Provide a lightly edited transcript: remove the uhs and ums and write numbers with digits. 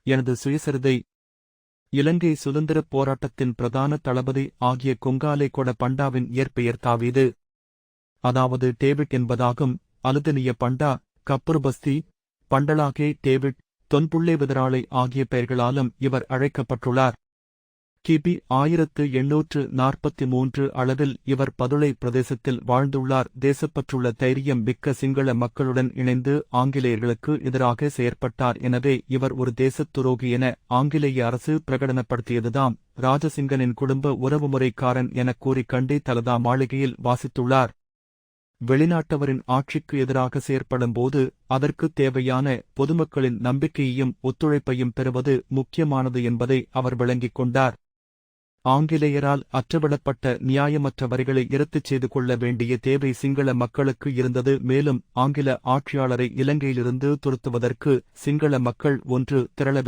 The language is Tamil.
எனது சுயசரிதை. இலங்கை சுதந்திரப் போராட்டத்தின் பிரதான தளபதி ஆகிய கொங்காலை கொட பண்டாவின் இயற்பெயர் தாவீது, அதாவது டேவிட் என்பதாகும். அலுதனிய பண்டா, கப்புறுபஸ்தி, பண்டலாகே டேவிட், தொன்புள்ளே விதராளை ஆகிய பெயர்களாலும் இவர் அழைக்கப்பட்டுள்ளார். கிபி 1843 அளவில் இவர் பதுளை பிரதேசத்தில் வாழ்ந்துள்ளார். தேசப்பற்றுள்ள தைரியம் மிக்க சிங்கள மக்களுடன் இணைந்து ஆங்கிலேயர்களுக்கு எதிராக செயற்பட்டார். எனவே இவர் ஒரு தேசத் துரோகி என ஆங்கிலேய அரசு பிரகடனப்படுத்தியதுதாம். ராஜசிங்கனின் குடும்ப உறவுமுறைக்காரன் எனக் கூறி கண்டி தலதா மாளிகையில் வாசித்துள்ளார். வெளிநாட்டவரின் ஆட்சிக்கு எதிராக செயற்படும்போது அதற்குத் தேவையான பொதுமக்களின் நம்பிக்கையையும் ஒத்துழைப்பையும் பெறுவது முக்கியமானது என்பதை அவர் விளங்கிக் கொண்டார். ஆங்கிலேயரால் அற்றவிடப்பட்ட நியாயமற்ற வரிகளை இரத்துச் செய்து கொள்ள வேண்டிய தேவை சிங்கள மக்களுக்கு இருந்தது. மேலும் ஆங்கில ஆட்சியாளரை இலங்கையிலிருந்து துரத்துவதற்கு சிங்கள மக்கள் ஒன்று திரள